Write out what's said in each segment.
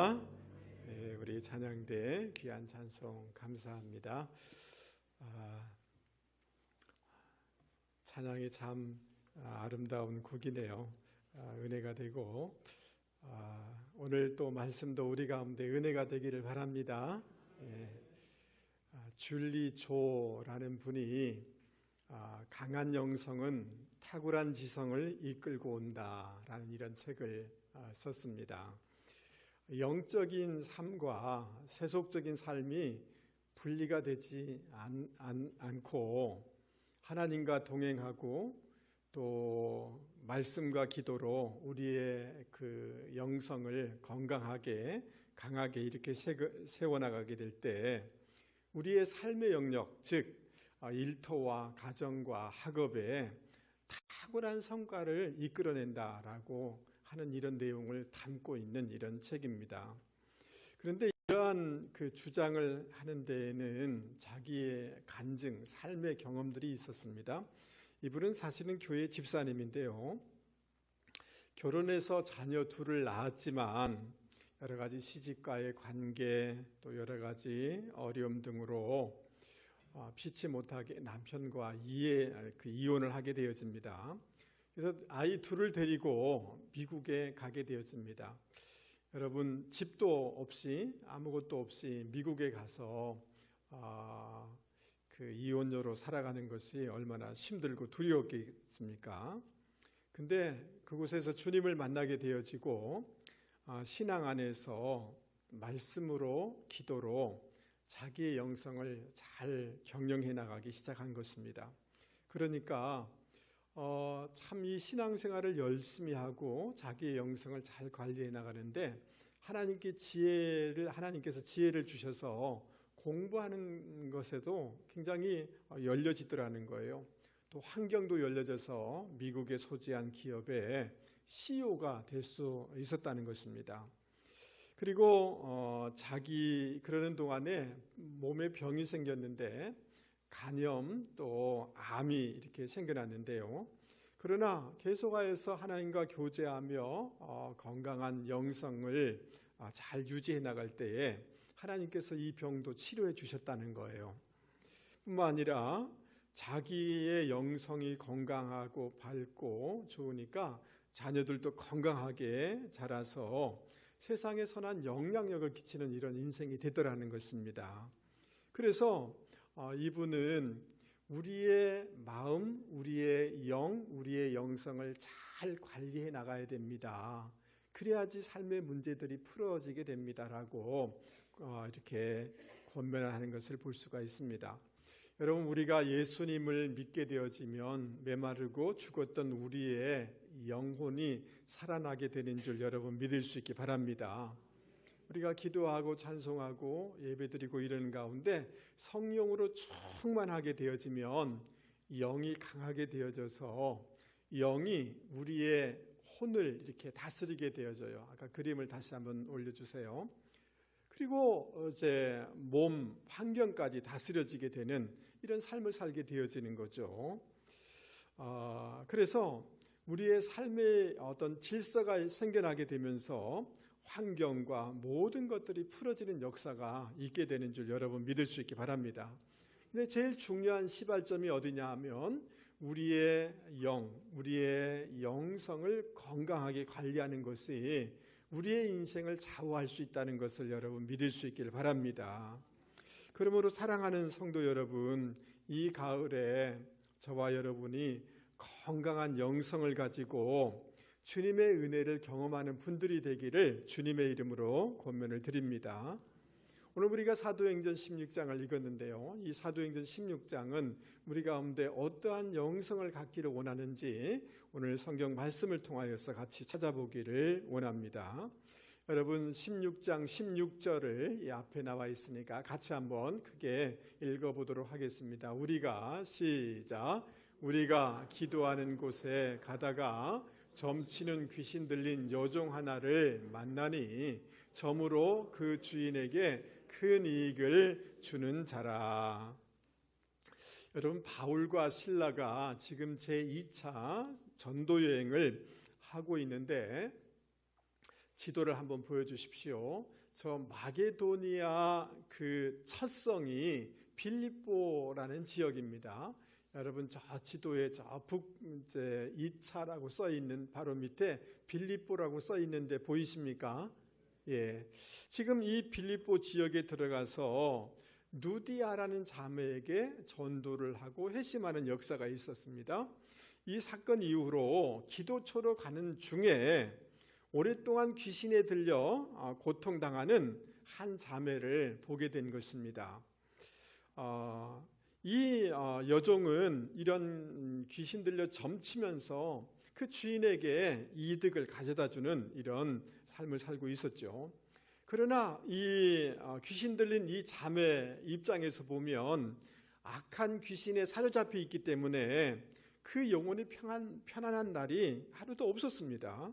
네, 우리 찬양대 귀한 찬송 감사합니다. 찬양이 참 아름다운 곡이네요. 은혜가 되고 오늘 또 말씀도 우리 가운데 은혜가 되기를 바랍니다. 줄리 조라는 분이 강한 영성은 탁월한 지성을 이끌고 온다라는 이런 책을 썼습니다. 영적인 삶과 세속적인 삶이 분리가 되지 않고 하나님과 동행하고 또 말씀과 기도로 우리의 그 영성을 건강하게 강하게 이렇게 세워나가게 될 때 우리의 삶의 영역, 즉 일터와 가정과 학업에 탁월한 성과를 이끌어낸다라고 하는 이런 내용을 담고 있는 이런 책입니다. 그런데 이러한 그 주장을 하는 데에는 자기의 간증, 삶의 경험들이 있었습니다. 이분은 사실은 교회 집사님인데요. 결혼해서 자녀 둘을 낳았지만 여러 가지 시집과의 관계 또 여러 가지 어려움 등으로 피치 못하게 남편과 이혼을 하게 되어집니다. 그래서 아이 둘을 데리고 미국에 가게 되었습니다. 여러분, 집도 없이 아무것도 없이 미국에 가서 그 이혼녀로 살아가는 것이 얼마나 힘들고 두려웠겠습니까? 근데 그곳에서 주님을 만나게 되어지고 신앙 안에서 말씀으로 기도로 자기의 영성을 잘 경영해 나가기 시작한 것입니다. 그러니까 참 이 신앙생활을 열심히 하고 자기의 영성을 잘 관리해 나가는데 하나님께서 지혜를 주셔서 공부하는 것에도 굉장히 열려지더라는 거예요. 또 환경도 열려져서 미국에 소지한 기업의 CEO가 될 수 있었다는 것입니다. 그리고 자기 그러는 동안에 몸에 병이 생겼는데 간염 또 암이 이렇게 생겨났는데요. 그러나 계속하여서 하나님과 교제하며 건강한 영성을 잘 유지해 나갈 때에 하나님께서 이 병도 치료해 주셨다는 거예요. 뿐만 아니라 자기의 영성이 건강하고 밝고 좋으니까 자녀들도 건강하게 자라서 세상에 선한 영향력을 끼치는 이런 인생이 되더라는 것입니다. 그래서 이분은 우리의 마음, 우리의 영, 우리의 영성을 잘 관리해 나가야 됩니다. 그래야지 삶의 문제들이 풀어지게 됩니다라고 이렇게 권면을 하는 것을 볼 수가 있습니다. 여러분, 우리가 예수님을 믿게 되어지면 메마르고 죽었던 우리의 영혼이 살아나게 되는 줄 여러분 믿을 수 있기 바랍니다. 우리가 기도하고 찬송하고 예배드리고 이러는 가운데 성령으로 충만하게 되어지면 영이 강하게 되어져서 영이 우리의 혼을 이렇게 다스리게 되어져요. 아까 그림을 다시 한번 올려주세요. 그리고 이제 몸 환경까지 다스려지게 되는 이런 삶을 살게 되어지는 거죠. 그래서 우리의 삶의 어떤 질서가 생겨나게 되면서 환경과 모든 것들이 풀어지는 역사가 있게 되는 줄 여러분 믿을 수 있기 바랍니다. 근데 제일 중요한 시발점이 어디냐 하면 우리의 우리의 영성을 건강하게 관리하는 것이 우리의 인생을 좌우할 수 있다는 것을 여러분 믿을 수 있기를 바랍니다. 그러므로 사랑하는 성도 여러분, 이 가을에 저와 여러분이 건강한 영성을 가지고 주님의 은혜를 경험하는 분들이 되기를 주님의 이름으로 권면을 드립니다. 오늘 우리가 사도행전 16장을 읽었는데요. 이 사도행전 16장은 우리 가운데 어떠한 영성을 갖기를 원하는지 오늘 성경 말씀을 통하여서 같이 찾아보기를 원합니다. 여러분 16장 16절을 이 앞에 나와 있으니까 같이 한번 크게 읽어보도록 하겠습니다. 시작. 우리가 기도하는 곳에 가다가 점치는 귀신 들린 여종 하나를 만나니 점으로 그 주인에게 큰 이익을 주는 자라. 여러분, 바울과 실라가 지금 제2차 전도 여행을 하고 있는데 지도를 한번 보여주십시오. 저 마게도니아 그 첫 성이 빌립보라는 지역입니다. 여러분 저 지도에 저 북 2차라고 써 있는 바로 밑에 빌립보라고 써 있는데 보이십니까? 예. 지금 이 빌립보 지역에 들어가서 누디아라는 자매에게 전도를 하고 회심하는 역사가 있었습니다. 이 사건 이후로 기도처로 가는 중에 오랫동안 귀신에 들려 고통당하는 한 자매를 보게 된 것입니다. 이 여종은 이런 귀신 들려 점치면서 그 주인에게 이득을 가져다주는 이런 삶을 살고 있었죠. 그러나 이 귀신 들린 이 자매 입장에서 보면 악한 귀신에 사로잡혀 있기 때문에 그 영혼이 편안한 날이 하루도 없었습니다.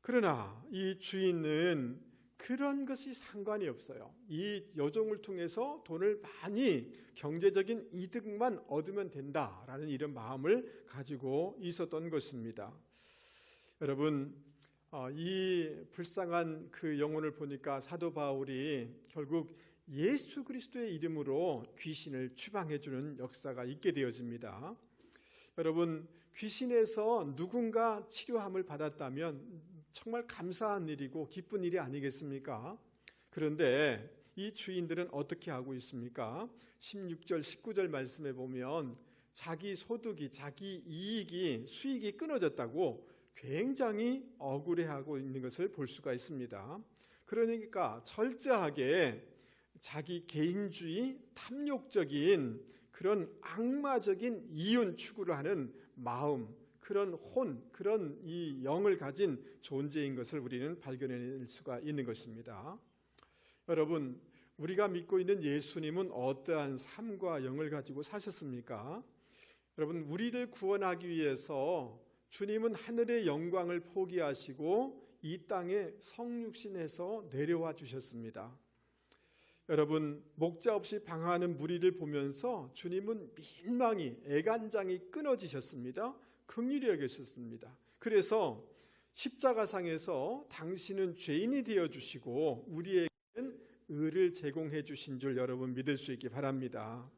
그러나 이 주인은 그런 것이 상관이 없어요. 이 여종을 통해서 돈을 많이 경제적인 이득만 얻으면 된다라는 이런 마음을 가지고 있었던 것입니다. 여러분, 이 불쌍한 그 영혼을 보니까 사도 바울이 결국 예수 그리스도의 이름으로 귀신을 추방해 주는 역사가 있게 되어집니다. 여러분, 귀신에서 누군가 치료함을 받았다면 정말 감사한 일이고 기쁜 일이 아니겠습니까? 그런데 이 주인들은 어떻게 하고 있습니까? 16절, 19절 말씀에 보면 자기 소득이, 자기 이익이, 수익이 끊어졌다고 굉장히 억울해하고 있는 것을 볼 수가 있습니다. 그러니까 철저하게 자기 개인주의, 탐욕적인 그런 악마적인 이윤 추구를 하는 마음, 그런 그런 이 영을 가진 존재인 것을 우리는 발견해낼 수가 있는 것입니다. 여러분, 우리가 믿고 있는 예수님은 어떠한 삶과 영을 가지고 사셨습니까? 여러분, 우리를 구원하기 위해서 주님은 하늘의 영광을 포기하시고 이 땅에 성육신해서 내려와 주셨습니다. 여러분, 목자 없이 방황하는 무리를 보면서 주님은 민망히 애간장이 끊어지셨습니다. 긍휼히 여기셨습니다. 그래서 십자가상에서 당신은 죄인이 되어주시고 우리에게는 의를 제공해 주신 줄 여러분 믿을 수 있기 바랍니다.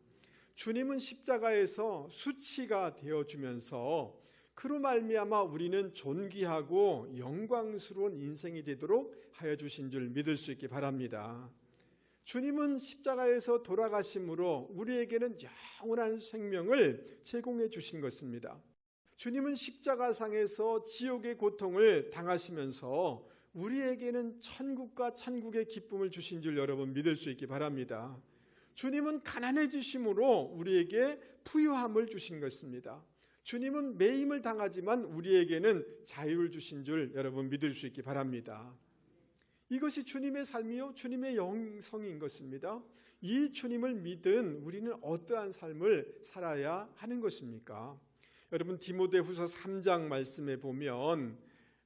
주님은 십자가에서 수치가 되어주면서 그로 말미암아 우리는 존귀하고 영광스러운 인생이 되도록 하여 주신 줄 믿을 수 있기 바랍니다. 주님은 십자가에서 돌아가심으로 우리에게는 영원한 생명을 제공해 주신 것입니다. 주님은 십자가상에서 지옥의 고통을 당하시면서 우리에게는 천국과 천국의 기쁨을 주신 줄 여러분 믿을 수 있기 바랍니다. 주님은 가난해지심으로 우리에게 부유함을 주신 것입니다. 주님은 매임을 당하지만 우리에게는 자유를 주신 줄 여러분 믿을 수 있기 바랍니다. 이것이 주님의 삶이요 주님의 영성인 것입니다. 이 주님을 믿은 우리는 어떠한 삶을 살아야 하는 것입니까? 여러분, 디모데후서 3장 말씀에 보면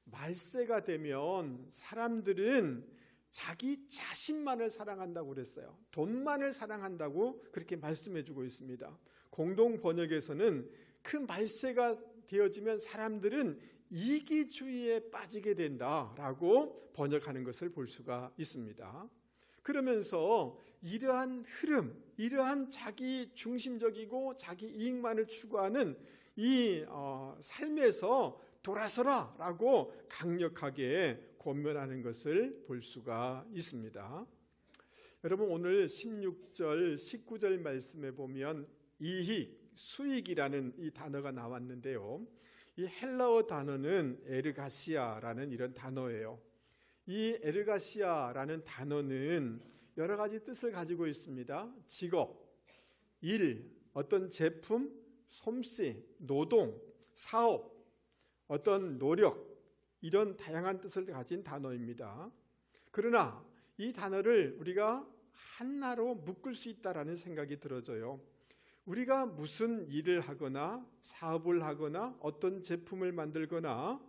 말세가 되면 사람들은 자기 자신만을 사랑한다고 그랬어요. 돈만을 사랑한다고 그렇게 말씀해 주고 있습니다. 공동 번역에서는 그 말세가 되어지면 사람들은 이기주의에 빠지게 된다라고 번역하는 것을 볼 수가 있습니다. 그러면서 이러한 흐름, 이러한 자기 중심적이고 자기 이익만을 추구하는 이 삶에서 돌아서라라고 강력하게 권면하는 것을 볼 수가 있습니다. 여러분, 오늘 16절, 19절 말씀에 보면 이익, 수익이라는 이 단어가 나왔는데요. 이 헬라어 단어는 에르가시아라는 이런 단어예요. 이 에르가시아라는 단어는 여러 가지 뜻을 가지고 있습니다. 직업, 일, 어떤 제품, 솜씨, 노동, 사업, 어떤 노력, 이런 다양한 뜻을 가진 단어입니다. 그러나 이 단어를 우리가 하나로 묶을 수 있다라는 생각이 들어져요. 우리가 무슨 일을 하거나 사업을 하거나 어떤 제품을 만들거나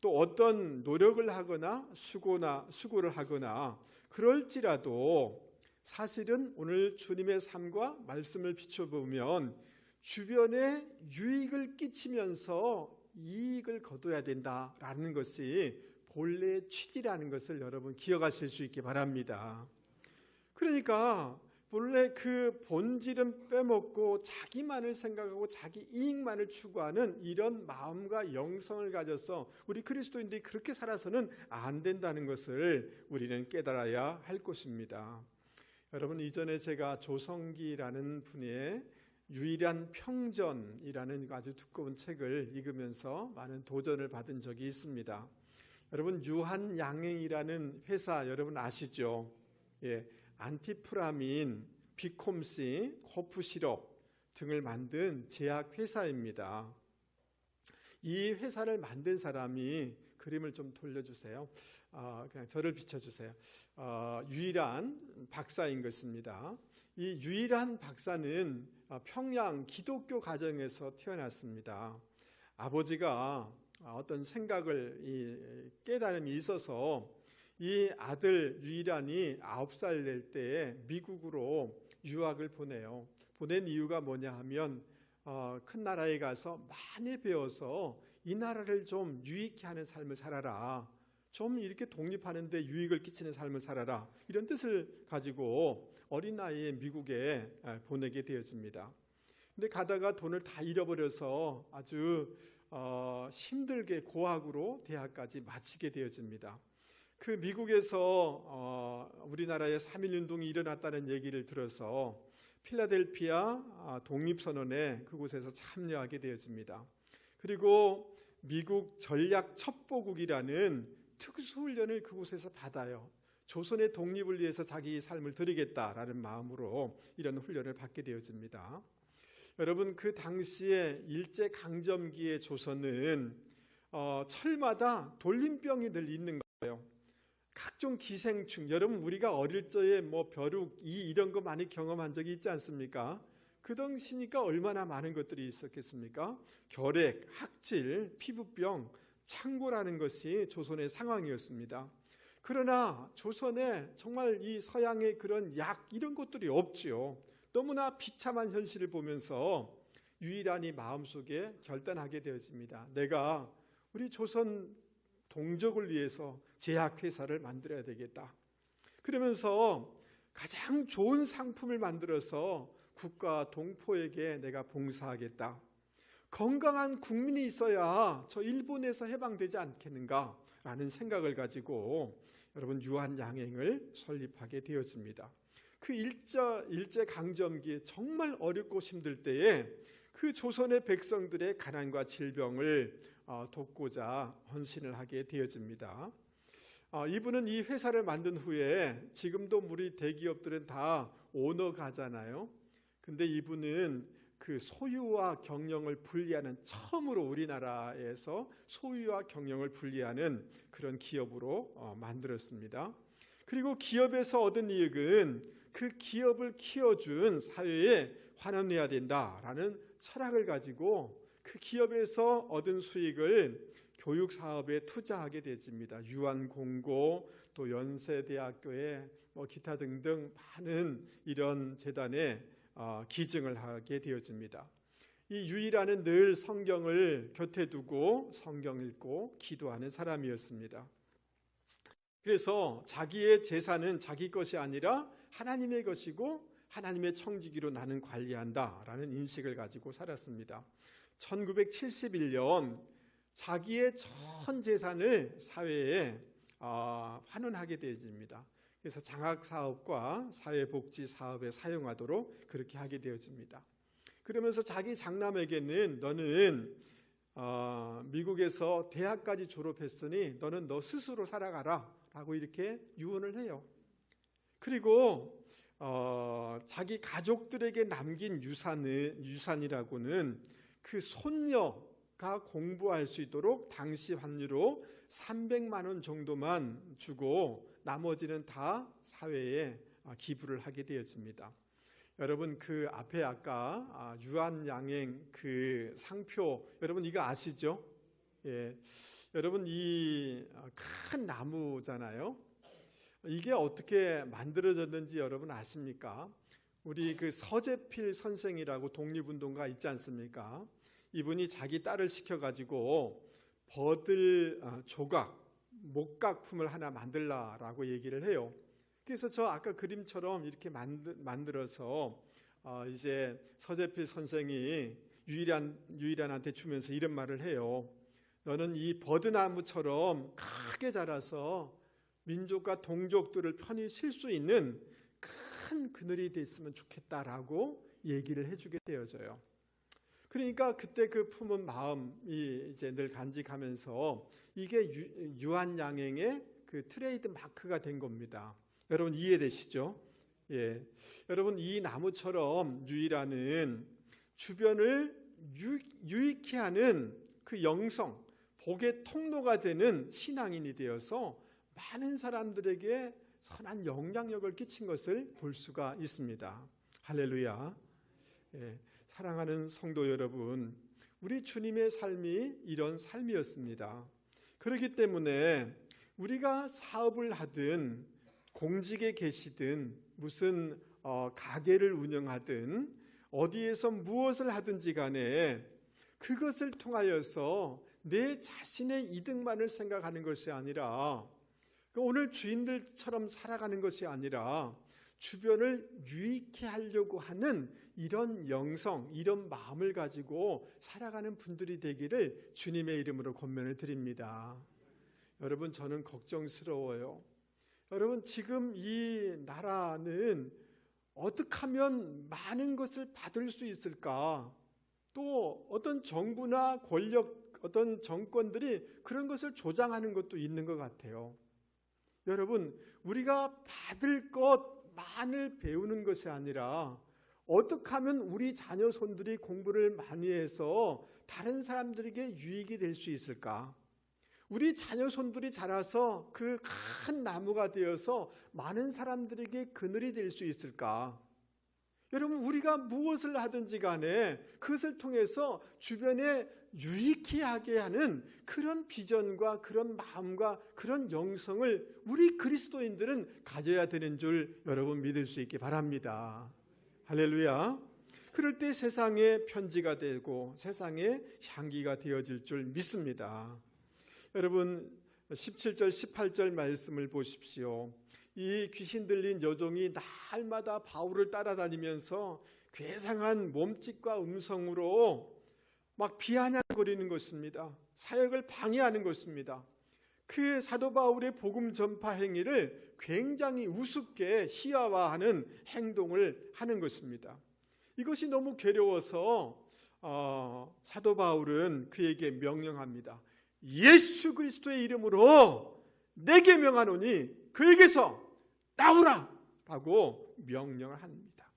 또 어떤 노력을 하거나 수고를 하거나 그럴지라도 사실은 오늘 주님의 삶과 말씀을 비춰보면 주변에 유익을 끼치면서 이익을 거둬야 된다라는 것이 본래의 취지라는 것을 여러분 기억하실 수 있기 바랍니다. 그러니까 본래 그 본질은 빼먹고 자기만을 생각하고 자기 이익만을 추구하는 이런 마음과 영성을 가져서 우리 그리스도인들이 그렇게 살아서는 안 된다는 것을 우리는 깨달아야 할 것입니다. 여러분, 이전에 제가 조성기라는 분의 유일한 평전이라는 아주 두꺼운 책을 읽으면서 많은 도전을 받은 적이 있습니다. 여러분, 유한양행이라는 회사 여러분 아시죠? 예, 안티프라민, 비콤시, 코프 시럽 등을 만든 제약 회사입니다. 이 회사를 만든 사람이, 그림을 좀 돌려주세요. 그냥 저를 비춰주세요. 유일한 박사인 것입니다. 이 유일한 박사는 평양 기독교 가정에서 태어났습니다. 아버지가 어떤 생각을 깨달음이 있어서 이 아들 유일한이 9살 될 때에 미국으로 유학을 보내요. 보낸 이유가 뭐냐 하면 큰 나라에 가서 많이 배워서 이 나라를 좀 유익케 하는 삶을 살아라, 좀 이렇게 독립하는데 유익을 끼치는 삶을 살아라, 이런 뜻을 가지고 어린 나이에 미국에 보내게 되어집니다. 근데 가다가 돈을 다 잃어버려서 아주 힘들게 고학으로 대학까지 마치게 되어집니다. 그 미국에서 우리나라에 3.1운동이 일어났다는 얘기를 들어서 필라델피아 독립선언에 그곳에서 참여하게 되어집니다. 그리고 미국 전략첩보국이라는 특수훈련을 그곳에서 받아요. 조선의 독립을 위해서 자기 삶을 드리겠다라는 마음으로 이런 훈련을 받게 되어집니다. 여러분, 그 당시에 일제강점기의 조선은 철마다 돌림병이 늘 있는 거예요. 각종 기생충, 여러분 우리가 어릴 적에 뭐 벼룩, 이런 거 많이 경험한 적이 있지 않습니까? 그 당시니까 얼마나 많은 것들이 있었겠습니까? 결핵, 학질, 피부병, 창고라는 것이 조선의 상황이었습니다. 그러나 조선에 정말 이 서양의 그런 약 이런 것들이 없지요. 너무나 비참한 현실을 보면서 유일한이 마음속에 결단하게 되어집니다. 내가 우리 조선 동족을 위해서 제약회사를 만들어야 되겠다. 그러면서 가장 좋은 상품을 만들어서 국가 동포에게 내가 봉사하겠다. 건강한 국민이 있어야 저 일본에서 해방되지 않겠는가 라는 생각을 가지고 여러분 유한양행을 설립하게 되어집니다. 그 일제강점기에 정말 어렵고 힘들 때에 그 조선의 백성들의 가난과 질병을 돕고자 헌신을 하게 되어집니다. 이분은 이 회사를 만든 후에, 지금도 우리 대기업들은 다 오너가잖아요. 근데 이분은 그 소유와 경영을 분리하는, 처음으로 우리나라에서 소유와 경영을 분리하는 그런 기업으로 만들었습니다. 그리고 기업에서 얻은 이익은 그 기업을 키워준 사회에 환원해야 된다라는 철학을 가지고 그 기업에서 얻은 수익을 교육 사업에 투자하게 되집니다. 유한공고, 또 연세대학교에 기타 등등 많은 이런 재단에 기증을 하게 되어집니다. 이 유일한은 늘 성경을 곁에 두고 성경 읽고 기도하는 사람이었습니다. 그래서 자기의 재산은 자기 것이 아니라 하나님의 것이고 하나님의 청지기로 나는 관리한다라는 인식을 가지고 살았습니다. 1971년 자기의 전 재산을 사회에 환원하게 되어집니다. 그래서 장학사업과 사회복지사업에 사용하도록 그렇게 하게 되어집니다. 그러면서 자기 장남에게는 너는 미국에서 대학까지 졸업했으니 너는 너 스스로 살아가라 라고 이렇게 유언을 해요. 그리고 자기 가족들에게 남긴 유산이라고는 그 손녀가 공부할 수 있도록 당시 환율로 300만 원 정도만 주고 나머지는 다 사회에 기부를 하게 되어집니다. 여러분, 그 앞에 아까 유한양행 그 상표, 여러분 이거 아시죠? 예, 여러분 이 큰 나무잖아요. 이게 어떻게 만들어졌는지 여러분 아십니까? 우리 그 서재필 선생이라고 독립운동가 있지 않습니까? 이분이 자기 딸을 시켜가지고 버들 조각 목각품을 하나 만들라라고 얘기를 해요. 그래서 저 아까 그림처럼 이렇게 만들어서 이제 서재필 선생이 유일한한테 주면서 이런 말을 해요. 너는 이 버드나무처럼 크게 자라서 민족과 동족들을 편히 쉴 수 있는 큰 그늘이 됐으면 좋겠다라고 얘기를 해주게 되어져요. 그러니까 그때 그 품은 마음이 이제 늘 간직하면서 이게 유한양행의 그 트레이드 마크가 된 겁니다. 여러분 이해되시죠? 예, 여러분 이 나무처럼 유일하는 주변을 유익케 하는 그 영성, 복의 통로가 되는 신앙인이 되어서 많은 사람들에게 선한 영향력을 끼친 것을 볼 수가 있습니다. 할렐루야. 예, 사랑하는 성도 여러분, 우리 주님의 삶이 이런 삶이었습니다. 그렇기 때문에 우리가 사업을 하든 공직에 계시든 무슨 가게를 운영하든 어디에서 무엇을 하든지 간에 그것을 통하여서 내 자신의 이득만을 생각하는 것이 아니라 오늘 주인들처럼 살아가는 것이 아니라 주변을 유익케 하려고 하는 이런 영성, 이런 마음을 가지고 살아가는 분들이 되기를 주님의 이름으로 권면을 드립니다. 여러분 저는 걱정스러워요. 여러분 지금 이 나라는 어떻게 하면 많은 것을 받을 수 있을까? 또 어떤 정부나 권력, 어떤 정권들이 그런 것을 조장하는 것도 있는 것 같아요. 여러분 우리가 받을 것만을 배우는 것이 아니라 어떻게 하면 우리 자녀 손들이 공부를 많이 해서 다른 사람들에게 유익이 될 수 있을까? 우리 자녀 손들이 자라서 그 큰 나무가 되어서 많은 사람들에게 그늘이 될 수 있을까? 여러분 우리가 무엇을 하든지 간에 그것을 통해서 주변에 유익히 하게 하는 그런 비전과 그런 마음과 그런 영성을 우리 그리스도인들은 가져야 되는 줄 여러분 믿을 수 있기 바랍니다. 할렐루야. 그럴 때 세상의 편지가 되고 세상의 향기가 되어질 줄 믿습니다. 여러분 17절 18절 말씀을 보십시오. 이 귀신 들린 여종이 날마다 바울을 따라다니면서 괴상한 몸짓과 음성으로 막 비아냥거리는 것입니다. 사역을 방해하는 것입니다. 그 사도 바울의 복음 전파 행위를 굉장히 우습게 희화화하는 행동을 하는 것입니다. 이것이 너무 괴로워서 사도 바울은 그에게 명령합니다. 예수 그리스도의 이름으로 내게 명하노니 그에게서 나오라! 라고 명령을 합니다.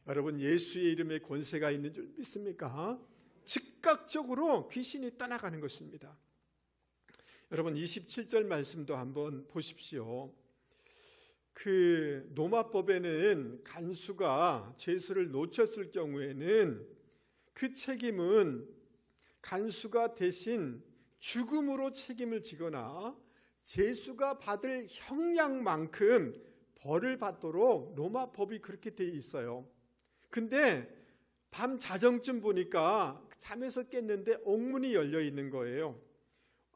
여러분 예수의 이름에 권세가 있는 줄 믿습니까? 즉각적으로 귀신이 떠나가는 것입니다. 여러분 27절 말씀도 한번 보십시오. 그 로마법에는 간수가 죄수를 놓쳤을 경우에는 그 책임은 간수가 대신 죽음으로 책임을 지거나 죄수가 받을 형량만큼 벌을 받도록 로마법이 그렇게 돼 있어요. 근데 밤 자정쯤 보니까 잠에서 깼는데 옥문이 열려 있는 거예요.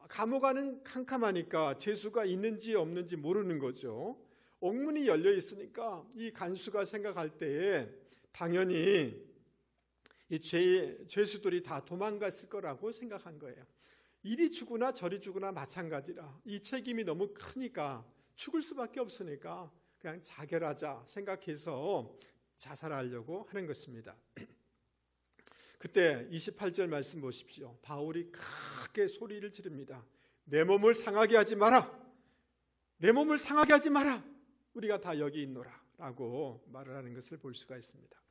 감옥 안은 캄캄하니까 죄수가 있는지 없는지 모르는 거죠. 옥문이 열려 있으니까 이 간수가 생각할 때에 당연히 이 죄수들이 다 도망갔을 거라고 생각한 거예요. 이리 죽으나 저리 죽으나 마찬가지라. 이 책임이 너무 크니까 죽을 수밖에 없으니까 그냥 자결하자 생각해서 자살하려고 하는 것입니다. 그때 28절 말씀 보십시오. 바울이 크게 소리를 지릅니다. 내 몸을 상하게 하지 마라. 내 몸을 상하게 하지 마라. 우리가 다 여기 있노라 라고 말을 하는 것을 볼 수가 있습니다.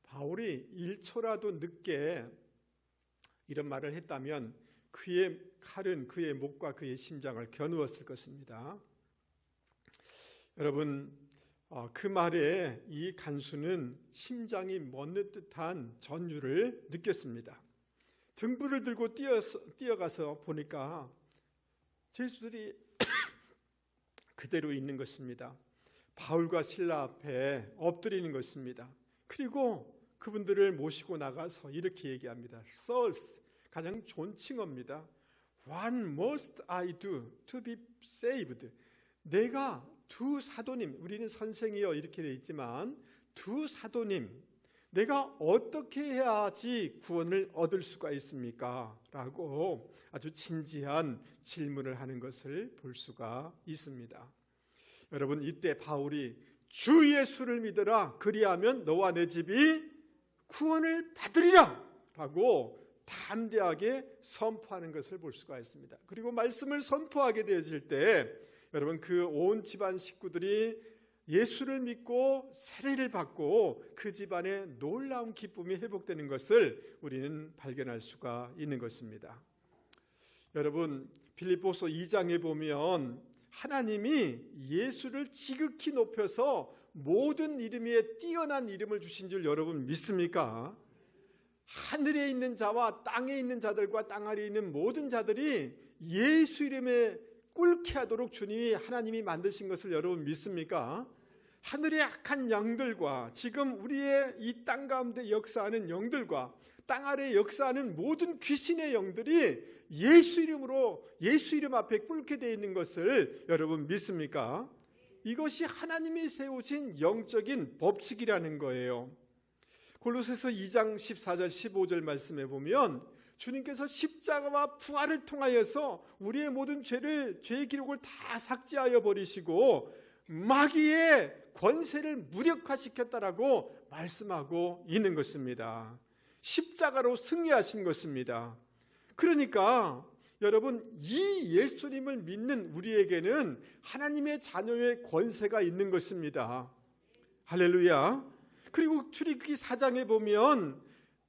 바울이 1초라도 늦게 이런 말을 했다면 그의 칼은 그의 목과 그의 심장을 겨누었을 것입니다. 여러분 그 말에 이 간수는 심장이 멎는 듯한 전율을 느꼈습니다. 등불을 들고 뛰어가서 보니까 죄수들이 그대로 있는 것입니다. 바울과 실라 앞에 엎드리는 것입니다. 그리고 그분들을 모시고 나가서 이렇게 얘기합니다. 서스, 가장 존칭어입니다. What must I do to be saved? 내가 두 사도님, 우리는 선생이요 이렇게 되어 있지만 두 사도님, 내가 어떻게 해야지 구원을 얻을 수가 있습니까? 라고 아주 진지한 질문을 하는 것을 볼 수가 있습니다. 여러분, 이때 바울이 주 예수를 믿어라, 그리하면 너와 내 집이 구원을 받으리라 라고 담대하게 선포하는 것을 볼 수가 있습니다. 그리고 말씀을 선포하게 되어질 때 여러분, 그 온 집안 식구들이 예수를 믿고 세례를 받고 그 집안에 놀라운 기쁨이 회복되는 것을 우리는 발견할 수가 있는 것입니다. 여러분, 빌립보서 2장에 보면 하나님이 예수를 지극히 높여서 모든 이름 위에 뛰어난 이름을 주신 줄 여러분 믿습니까? 하늘에 있는 자와 땅에 있는 자들과 땅 아래에 있는 모든 자들이 예수 이름에 꿇게 하도록 주님이 하나님이 만드신 것을 여러분 믿습니까? 하늘의 악한 영들과 지금 우리의 이 땅 가운데 역사하는 영들과 땅 아래에 역사하는 모든 귀신의 영들이 예수 이름으로, 예수 이름 앞에 꿇게 되어 있는 것을 여러분 믿습니까? 이것이 하나님이 세우신 영적인 법칙이라는 거예요. 골로새서 2장 14절 15절 말씀에 보면 주님께서 십자가와 부활을 통하여서 우리의 모든 죄의 기록을 다 삭제하여 버리시고 마귀의 권세를 무력화시켰다라고 말씀하고 있는 것입니다. 십자가로 승리하신 것입니다. 그러니까 여러분, 이 예수님을 믿는 우리에게는 하나님의 자녀의 권세가 있는 것입니다. 할렐루야. 그리고 출애굽기 4장에 보면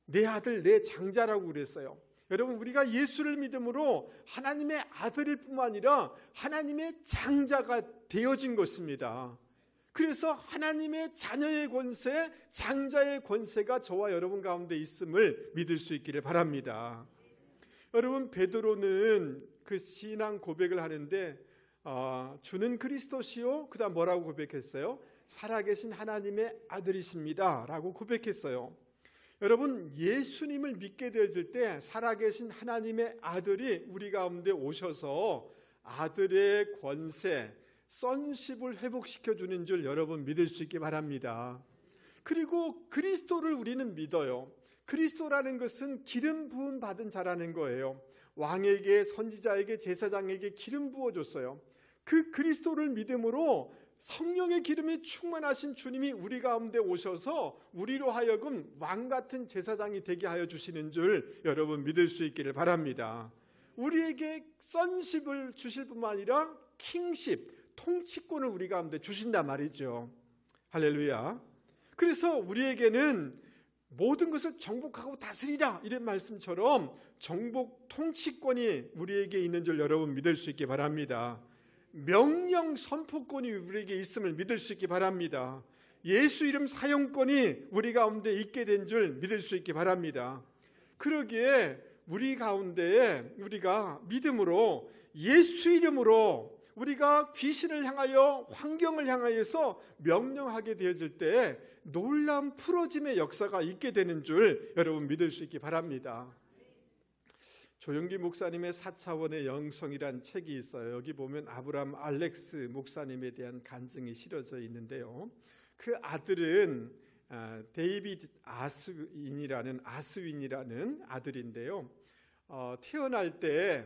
내 아들 내 장자라고 그랬어요. 여러분, 우리가 예수를 믿음으로 하나님의 아들일 뿐만 아니라 하나님의 장자가 되어진 것입니다. 그래서 하나님의 자녀의 권세, 장자의 권세가 저와 여러분 가운데 있음을 믿을 수 있기를 바랍니다. 여러분, 베드로는 그 신앙 고백을 하는데 주는 그리스도시요, 그 다음 뭐라고 고백했어요? 살아계신 하나님의 아들이십니다 라고 고백했어요. 여러분, 예수님을 믿게 되어질 때 살아계신 하나님의 아들이 우리 가운데 오셔서 아들의 권세, sonship을 회복시켜 주는 줄 여러분 믿을 수 있기 바랍니다. 그리고 그리스도를 우리는 믿어요. 그리스도라는 것은 기름 부음 받은 자라는 거예요. 왕에게, 선지자에게, 제사장에게 기름 부어줬어요. 그 그리스도를 믿음으로 성령의 기름이 충만하신 주님이 우리 가운데 오셔서 우리로 하여금 왕 같은 제사장이 되게 하여 주시는 줄 여러분 믿을 수 있기를 바랍니다. 우리에게 sonship을 주실 뿐만 아니라 킹십, 통치권을 우리 가운데 주신단 말이죠. 할렐루야. 그래서 우리에게는 모든 것을 정복하고 다스리라 이런 말씀처럼 정복 통치권이 우리에게 있는 줄 여러분 믿을 수 있기 바랍니다. 명령 선포권이 우리에게 있음을 믿을 수 있기 바랍니다. 예수 이름 사용권이 우리 가운데 있게 된 줄 믿을 수 있기 바랍니다. 그러기에 우리 가운데에 우리가 믿음으로 예수 이름으로 우리가 귀신을 향하여 환경을 향하여서 명령하게 되어질 때 놀라운 풀어짐의 역사가 있게 되는 줄 여러분 믿을 수 있기 바랍니다. 조영기 목사님의 4차원의 영성이란 책이 있어요. 여기 보면 아브라함 알렉스 목사님에 대한 간증이 실어져 있는데요. 그 아들은 데이비드 아스윈이라는 아들인데요. 태어날 때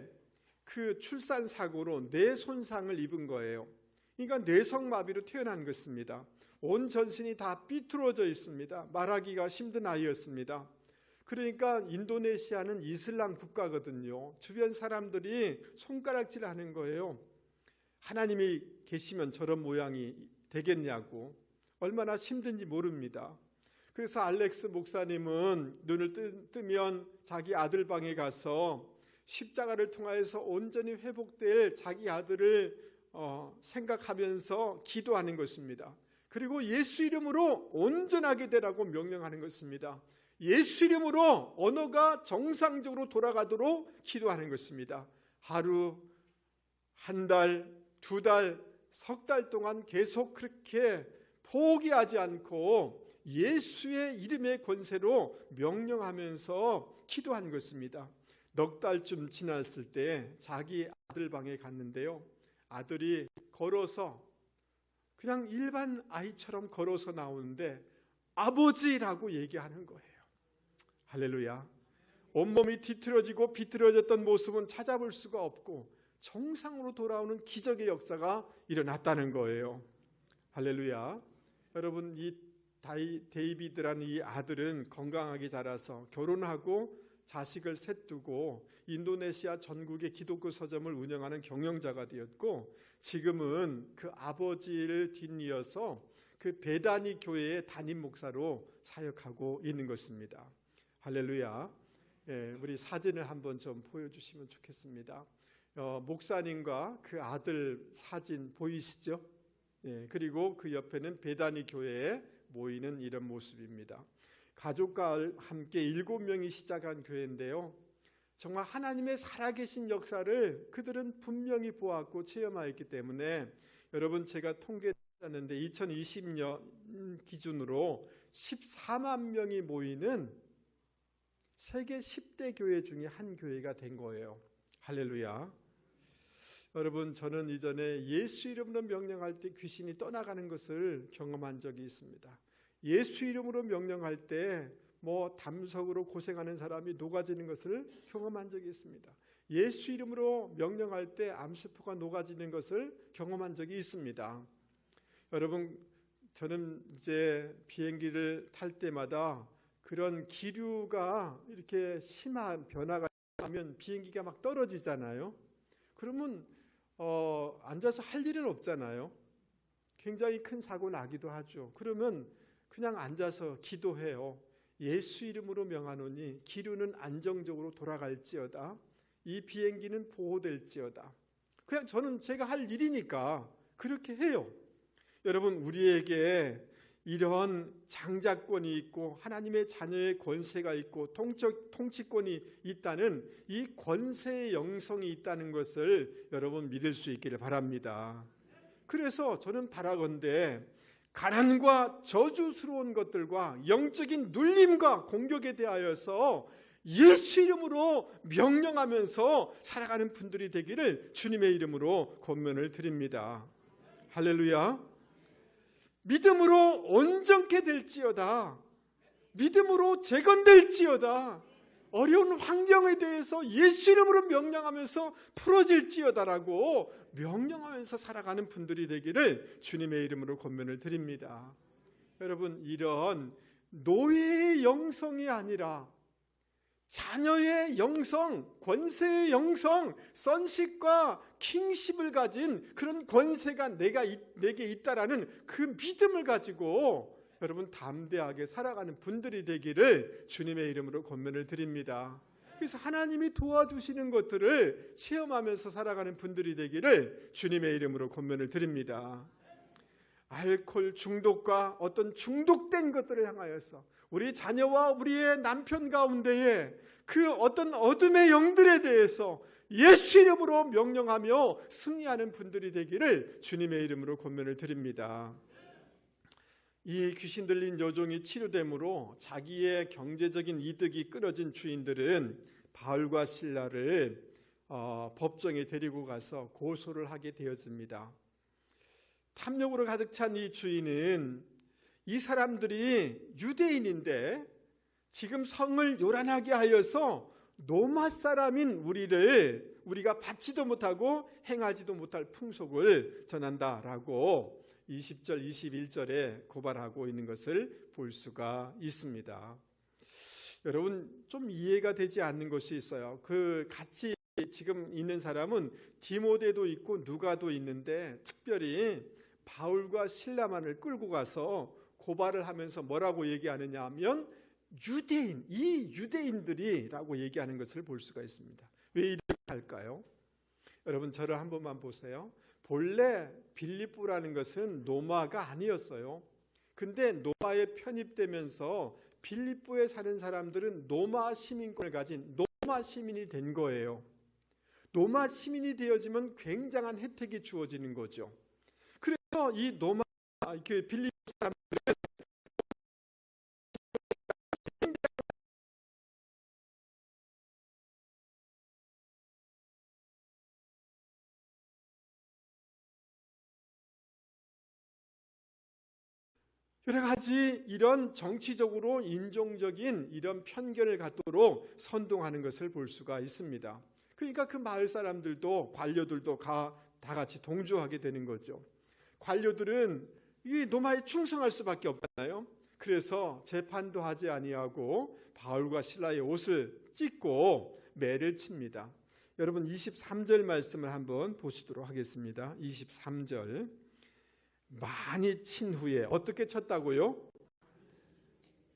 그 출산 사고로 뇌 손상을 입은 거예요. 그러니까 뇌성마비로 태어난 것입니다. 온 전신이 다 삐뚤어져 있습니다. 말하기가 힘든 아이였습니다. 그러니까 인도네시아는 이슬람 국가거든요. 주변 사람들이 손가락질하는 거예요. 하나님이 계시면 저런 모양이 되겠냐고. 얼마나 힘든지 모릅니다. 그래서 알렉스 목사님은 눈을 뜨면 자기 아들 방에 가서 십자가를 통하여서 온전히 회복될 자기 아들을 생각하면서 기도하는 것입니다. 그리고 예수 이름으로 온전하게 되라고 명령하는 것입니다. 예수 이름으로 언어가 정상적으로 돌아가도록 기도하는 것입니다. 하루, 한 달, 두 달, 석 달 동안 계속 그렇게 포기하지 않고 예수의 이름의 권세로 명령하면서 기도한 것입니다. 넉 달쯤 지났을 때 자기 아들 방에 갔는데요. 아들이 걸어서 그냥 일반 아이처럼 걸어서 나오는데 아버지라고 얘기하는 거예요. 할렐루야. 온몸이 뒤틀어지고 비틀어졌던 모습은 찾아볼 수가 없고 정상으로 돌아오는 기적의 역사가 일어났다는 거예요. 할렐루야. 여러분, 이 데이비드라는 이 아들은 건강하게 자라서 결혼하고 자식을 셋 두고 인도네시아 전국의 기독교 서점을 운영하는 경영자가 되었고, 지금은 그 아버지를 뒤이어서 그 베다니 교회의 담임 목사로 사역하고 있는 것입니다. 할렐루야. 우리 사진을 한번 좀 보여주시면 좋겠습니다. 목사님과 그 아들 사진 보이시죠? 그리고 그 옆에는 베다니 교회에 모이는 이런 모습입니다. 가족과 함께 7명이 시작한 교회인데요. 정말 하나님의 살아계신 역사를 그들은 분명히 보았고 체험하였기 때문에, 여러분, 제가 통계했는데 2020년 기준으로 14만 명이 모이는 세계 10대 교회 중에 한 교회가 된 거예요. 할렐루야. 여러분, 저는 이전에 예수 이름으로 명령할 때 귀신이 떠나가는 것을 경험한 적이 있습니다. 예수 이름으로 명령할 때 담석으로 고생하는 사람이 녹아지는 것을 경험한 적이 있습니다. 예수 이름으로 명령할 때 암세포가 녹아지는 것을 경험한 적이 있습니다. 여러분, 저는 이제 비행기를 탈 때마다 그런 기류가 이렇게 심한 변화가 나면 비행기가 막 떨어지잖아요. 그러면 앉아서 할 일은 없잖아요. 굉장히 큰 사고 나기도 하죠. 그러면 그냥 앉아서 기도해요. 예수 이름으로 명하노니 기류는 안정적으로 돌아갈지어다. 이 비행기는 보호될지어다. 그냥 저는 제가 할 일이니까 그렇게 해요. 여러분, 우리에게 이런 장자권이 있고 하나님의 자녀의 권세가 있고 통치권이 있다는 이 권세의 영성이 있다는 것을 여러분 믿을 수 있기를 바랍니다. 그래서 저는 바라건대 가난과 저주스러운 것들과 영적인 눌림과 공격에 대하여서 예수 이름으로 명령하면서 살아가는 분들이 되기를 주님의 이름으로 권면을 드립니다. 할렐루야. 믿음으로 온전케 될지어다. 믿음으로 재건될지어다. 어려운 환경에 대해서 예수 이름으로 명령하면서 풀어질지어다라고 명령하면서 살아가는 분들이 되기를 주님의 이름으로 권면을 드립니다. 여러분, 이런 노예의 영성이 아니라 자녀의 영성, 권세의 영성, 선식과 킹십을 가진 그런 권세가 내게 있다라는 그 믿음을 가지고 여러분 담대하게 살아가는 분들이 되기를 주님의 이름으로 권면을 드립니다. 그래서 하나님이 도와주시는 것들을 체험하면서 살아가는 분들이 되기를 주님의 이름으로 권면을 드립니다. 알코올 중독과 어떤 중독된 것들을 향하여서 우리 자녀와 우리의 남편 가운데에 그 어떤 어둠의 영들에 대해서 예수 이름으로 명령하며 승리하는 분들이 되기를 주님의 이름으로 권면을 드립니다. 이 귀신 들린 여종이 치료됨으로 자기의 경제적인 이득이 끊어진 주인들은 바울과 실라를 법정에 데리고 가서 고소를 하게 되었습니다. 탐욕으로 가득 찬 이 주인은 이 사람들이 유대인인데 지금 성을 요란하게 하여서 로마 사람인 우리가 받지도 못하고 행하지도 못할 풍속을 전한다라고 20절 21절에 고발하고 있는 것을 볼 수가 있습니다. 여러분, 좀 이해가 되지 않는 것이 있어요. 그 같이 지금 있는 사람은 디모데도 있고 누가도 있는데 특별히 바울과 실라만을 끌고 가서 고발을 하면서 뭐라고 얘기하느냐 하면 이 유대인들이라고 얘기하는 것을 볼 수가 있습니다. 왜 이렇게 할까요? 여러분, 저를 한 번만 보세요. 본래 빌립보라는 것은 로마가 아니었어요. 근데 로마에 편입되면서 빌립보에 사는 사람들은 로마 시민권을 가진 로마 시민이 된 거예요. 로마 시민이 되어지면 굉장한 혜택이 주어지는 거죠. 그래서 이 빌립보 사람들은 여러 가지 이런 정치적으로 인종적인 이런 편견을 갖도록 선동하는 것을 볼 수가 있습니다. 그러니까 그 마을 사람들도 관료들도 다 같이 동조하게 되는 거죠. 관료들은 이 로마에 충성할 수밖에 없잖아요. 그래서 재판도 하지 아니하고 바울과 실라의 옷을 찢고 매를 칩니다. 여러분 23절 말씀을 한번 보시도록 하겠습니다. 23절. 많이 친 후에 어떻게 쳤다고요?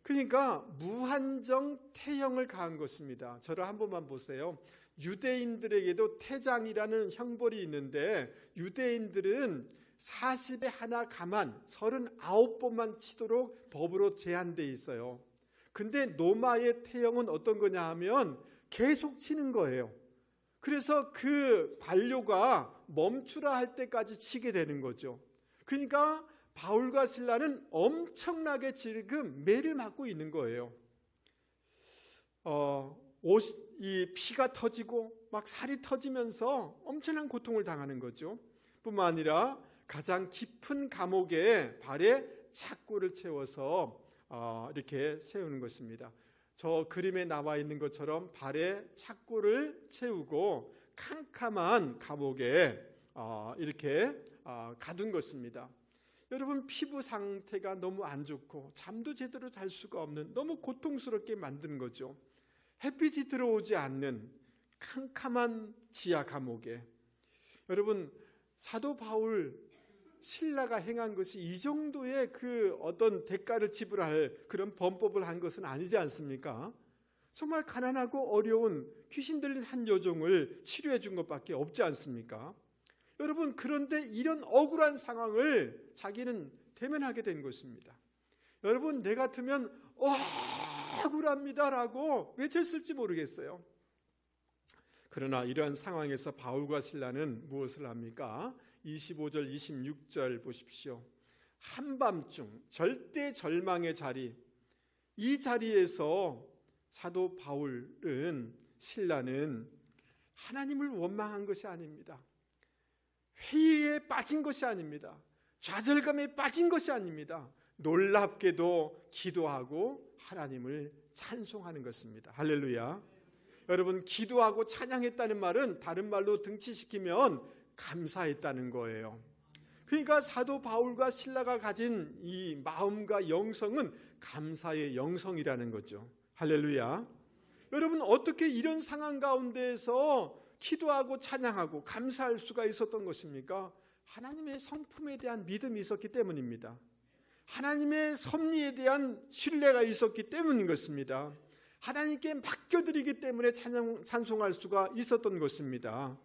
그러니까 무한정 태형을 가한 것입니다. 저를 한 번만 보세요. 유대인들에게도 태장이라는 형벌이 있는데 유대인들은 40에 하나 가만 39번만 치도록 법으로 제한되어 있어요. 근데 로마의 태형은 어떤 거냐 하면 계속 치는 거예요. 그래서 그 관료가 멈추라 할 때까지 치게 되는 거죠. 그러니까 바울과 실라는 엄청나게 지금 매를 맞고 있는 거예요. 이 피가 터지고 막 살이 터지면서 엄청난 고통을 당하는 거죠. 뿐만 아니라 가장 깊은 감옥에 발에 착고를 채워서 이렇게 세우는 것입니다. 저 그림에 나와 있는 것처럼 발에 착고를 채우고 캄캄한 감옥에 이렇게 가둔 것입니다. 여러분 피부 상태가 너무 안 좋고 잠도 제대로 잘 수가 없는 너무 고통스럽게 만드는 거죠. 햇빛이 들어오지 않는 캄캄한 지하 감옥에 여러분 사도 바울 실라가 행한 것이 이 정도의 그 어떤 대가를 지불할 그런 범법을 한 것은 아니지 않습니까? 정말 가난하고 어려운 귀신 들린 한 여종을 치료해 준 것밖에 없지 않습니까? 여러분 그런데 이런 억울한 상황을 자기는 대면하게 된 것입니다. 여러분 내 같으면 억울합니다라고 외쳤을지 모르겠어요. 그러나 이러한 상황에서 바울과 실라는 무엇을 합니까? 25절 26절 보십시오. 한밤중 절대 절망의 자리, 이 자리에서 사도 바울은 신라는 하나님을 원망한 것이 아닙니다. 회의에 빠진 것이 아닙니다. 좌절감에 빠진 것이 아닙니다. 놀랍게도 기도하고 하나님을 찬송하는 것입니다. 할렐루야. 여러분 기도하고 찬양했다는 말은 다른 말로 등치시키면 감사했다는 거예요. 그러니까 사도 바울과 실라가 가진 이 마음과 영성은 감사의 영성이라는 거죠. 할렐루야. 여러분 어떻게 이런 상황 가운데에서 기도하고 찬양하고 감사할 수가 있었던 것입니까? 하나님의 성품에 대한 믿음이 있었기 때문입니다. 하나님의 섭리에 대한 신뢰가 있었기 때문인 것입니다. 하나님께 맡겨드리기 때문에 찬송할 수가 있었던 것입니다.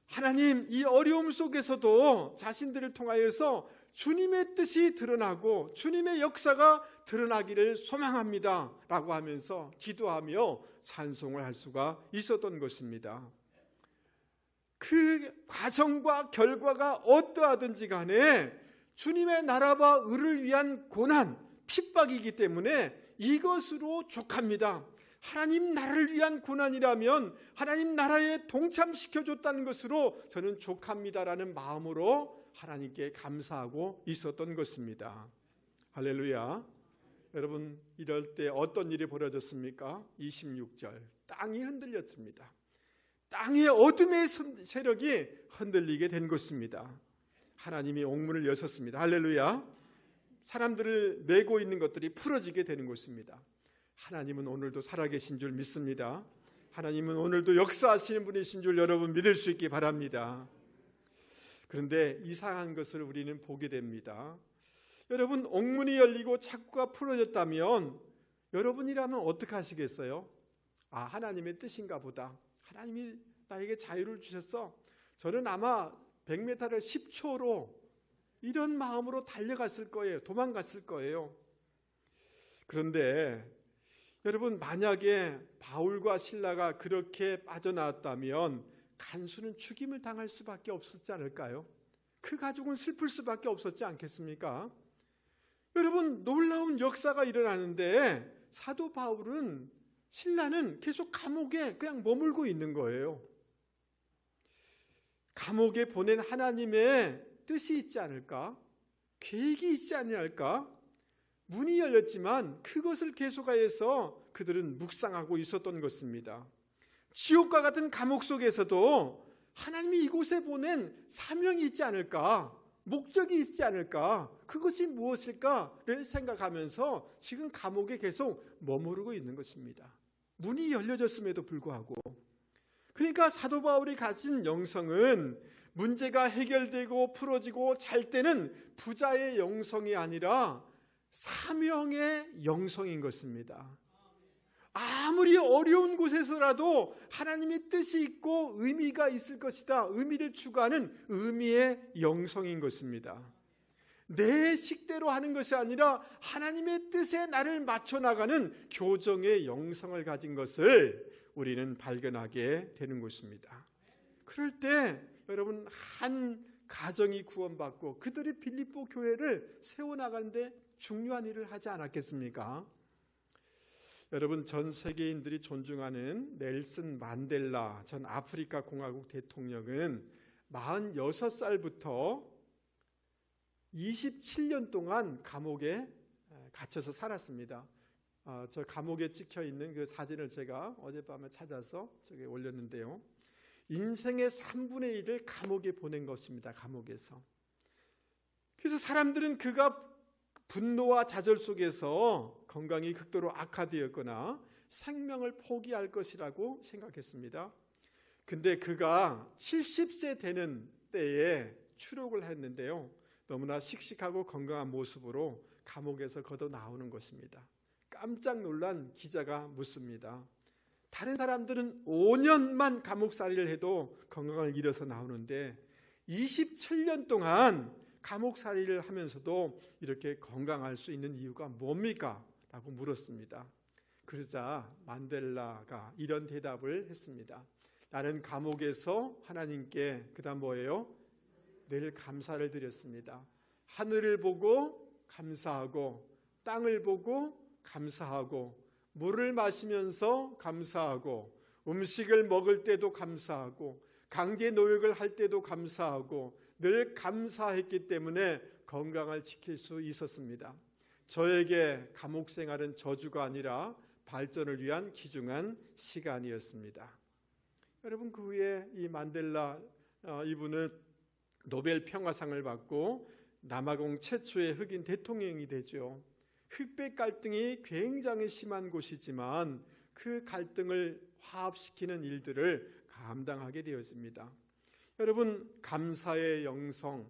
하나님 이 어려움 속에서도 자신들을 통하여서 주님의 뜻이 드러나고 주님의 역사가 드러나기를 소망합니다 라고 하면서 기도하며 찬송을 할 수가 있었던 것입니다. 그 과정과 결과가 어떠하든지 간에 주님의 나라와 의를 위한 고난, 핍박이기 때문에 이것으로 족합니다. 하나님 나라를 위한 고난이라면 하나님 나라에 동참시켜줬다는 것으로 저는 족합니다라는 마음으로 하나님께 감사하고 있었던 것입니다. 할렐루야. 여러분 이럴 때 어떤 일이 벌어졌습니까? 26절 땅이 흔들렸습니다. 땅의 어둠의 세력이 흔들리게 된 것입니다. 하나님이 옥문을 여셨습니다. 할렐루야. 사람들을 메고 있는 것들이 풀어지게 되는 것입니다. 하나님은 오늘도 살아계신 줄 믿습니다. 하나님은 오늘도 역사하시는 분이신 줄 여러분 믿을 수 있기 바랍니다. 그런데 이상한 것을 우리는 보게 됩니다. 여러분 옥문이 열리고 착고가 풀어졌다면 여러분이라면 어떻게 하시겠어요? 하나님의 뜻인가 보다. 하나님이 나에게 자유를 주셨어. 저는 아마 100m를 10초로 이런 마음으로 달려갔을 거예요. 도망갔을 거예요. 그런데 여러분 만약에 바울과 실라가 그렇게 빠져나왔다면 간수는 죽임을 당할 수밖에 없었지 않을까요? 그 가족은 슬플 수밖에 없었지 않겠습니까? 여러분 놀라운 역사가 일어나는데 사도 바울은 신라는 계속 감옥에 그냥 머물고 있는 거예요. 감옥에 보낸 하나님의 뜻이 있지 않을까? 계획이 있지 않을까? 문이 열렸지만 그것을 계속하여서 그들은 묵상하고 있었던 것입니다. 지옥과 같은 감옥 속에서도 하나님이 이곳에 보낸 사명이 있지 않을까, 목적이 있지 않을까, 그것이 무엇일까를 생각하면서 지금 감옥에 계속 머무르고 있는 것입니다. 문이 열려졌음에도 불구하고. 그러니까 사도 바울이 가진 영성은 문제가 해결되고 풀어지고 잘 때는 부자의 영성이 아니라 사명의 영성인 것입니다. 아무리 어려운 곳에서라도 하나님의 뜻이 있고 의미가 있을 것이다, 의미를 추구하는 의미의 영성인 것입니다. 내 식대로 하는 것이 아니라 하나님의 뜻에 나를 맞춰 나가는 교정의 영성을 가진 것을 우리는 발견하게 되는 것입니다. 그럴 때 여러분, 한 가정이 구원받고 그들이 빌립보 교회를 세워나가는데 중요한 일을 하지 않았겠습니까? 여러분, 전 세계인들이 존중하는 넬슨 만델라 전 아프리카 공화국 대통령은 46살부터 27년 동안 감옥에 gat혀서 살았습니다. 저 감옥에 찍혀 있는 그 사진을 제가 어젯밤에 찾아서 저기 올렸는데요. 인생의 3분의 1을 감옥에 보낸 것입니다. 감옥에서. 그래서 사람들은 그가 분노와 좌절 속에서 건강이 극도로 악화되었거나 생명을 포기할 것이라고 생각했습니다. 근데 그가 70세 되는 때에 추록을 했는데요. 너무나 씩씩하고 건강한 모습으로 감옥에서 걷어 나오는 것입니다. 깜짝 놀란 기자가 묻습니다. 다른 사람들은 5년만 감옥살이를 해도 건강을 잃어서 나오는데 27년 동안 감옥살이를 하면서도 이렇게 건강할 수 있는 이유가 뭡니까? 라고 물었습니다. 그러자 만델라가 이런 대답을 했습니다. 나는 감옥에서 하나님께 그다음 뭐예요? 늘 감사를 드렸습니다. 하늘을 보고 감사하고, 땅을 보고 감사하고, 물을 마시면서 감사하고, 음식을 먹을 때도 감사하고, 강제 노역을 할 때도 감사하고, 늘 감사했기 때문에 건강을 지킬 수 있었습니다. 저에게 감옥 생활은 저주가 아니라 발전을 위한 귀중한 시간이었습니다. 여러분, 그 후에 이 만델라 이분은 노벨 평화상을 받고 남아공 최초의 흑인 대통령이 되죠. 흑백 갈등이 굉장히 심한 곳이지만 그 갈등을 화합시키는 일들을 감당하게 되어집니다. 여러분, 감사의 영성,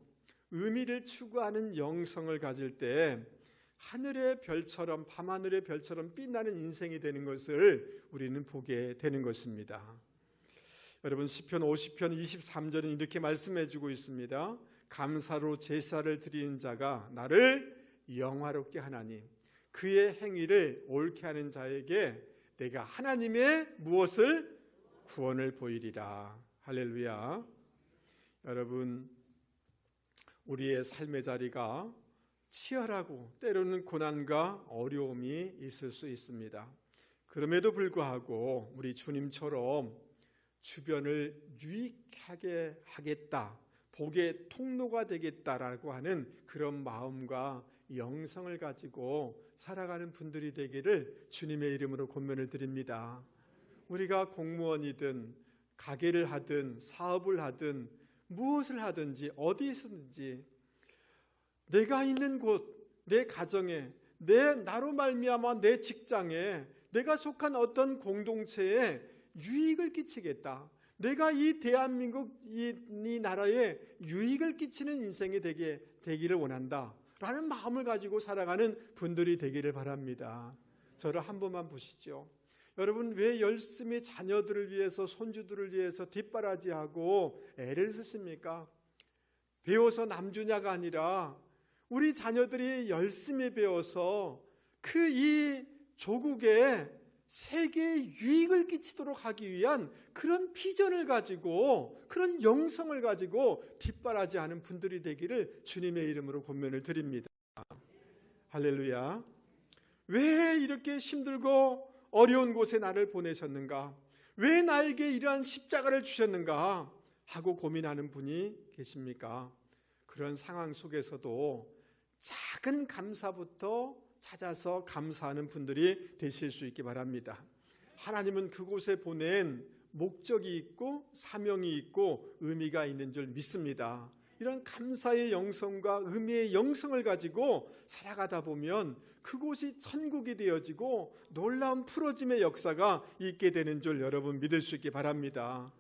의미를 추구하는 영성을 가질 때 하늘의 별처럼, 밤하늘의 별처럼 빛나는 인생이 되는 것을 우리는 보게 되는 것입니다. 여러분, 시편 50편 23절은 이렇게 말씀해 주고 있습니다. 감사로 제사를 드리는 자가 나를 영화롭게 하나니 그의 행위를 옳게 하는 자에게 내가 하나님의 무엇을 구원을 보이리라. 할렐루야. 여러분, 우리의 삶의 자리가 치열하고 때로는 고난과 어려움이 있을 수 있습니다. 그럼에도 불구하고 우리 주님처럼 주변을 유익하게 하겠다, 복의 통로가 되겠다라고 하는 그런 마음과 영성을 가지고 살아가는 분들이 되기를 주님의 이름으로 권면을 드립니다. 우리가 공무원이든 가게를 하든 사업을 하든 무엇을 하든지 어디서든지 내가 있는 곳, 내 가정에, 나로 말미암아 내 직장에, 내가 속한 어떤 공동체에 유익을 끼치겠다. 내가 이 대한민국 이 나라에 유익을 끼치는 인생이 되기를 원한다 라는 마음을 가지고 살아가는 분들이 되기를 바랍니다. 저를 한 번만 보시죠. 여러분, 왜 열심히 자녀들을 위해서, 손주들을 위해서 뒷바라지하고 애를 쓰십니까? 배워서 남주냐가 아니라 우리 자녀들이 열심히 배워서 이 조국에 세계에 유익을 끼치도록 하기 위한 그런 비전을 가지고, 그런 영성을 가지고 뒷바라지하는 분들이 되기를 주님의 이름으로 권면을 드립니다. 할렐루야. 왜 이렇게 힘들고 어려운 곳에 나를 보내셨는가? 왜 나에게 이러한 십자가를 주셨는가? 하고 고민하는 분이 계십니까? 그런 상황 속에서도 작은 감사부터 찾아서 감사하는 분들이 되실 수 있기 바랍니다. 하나님은 그곳에 보낸 목적이 있고 사명이 있고 의미가 있는 줄 믿습니다. 이런 감사의 영성과 의미의 영성을 가지고 살아가다 보면 그곳이 천국이 되어지고 놀라운 풀어짐의 역사가 있게 되는 줄 여러분 믿을 수 있기 바랍니다.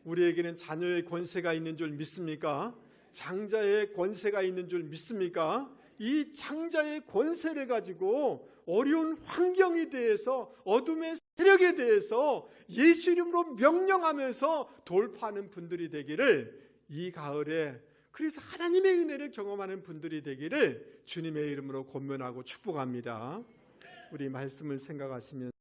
우리에게는 자녀의 권세가 있는 줄 믿습니까? 장자의 권세가 있는 줄 믿습니까? 이 장자의 권세를 가지고 어려운 환경에 대해서 어둠의 세력에 대해서 예수 이름으로 명령하면서 돌파하는 분들이 되기를 이 가을에 그래서 하나님의 은혜를 경험하는 분들이 되기를 주님의 이름으로 권면하고 축복합니다. 우리 말씀을 생각하시면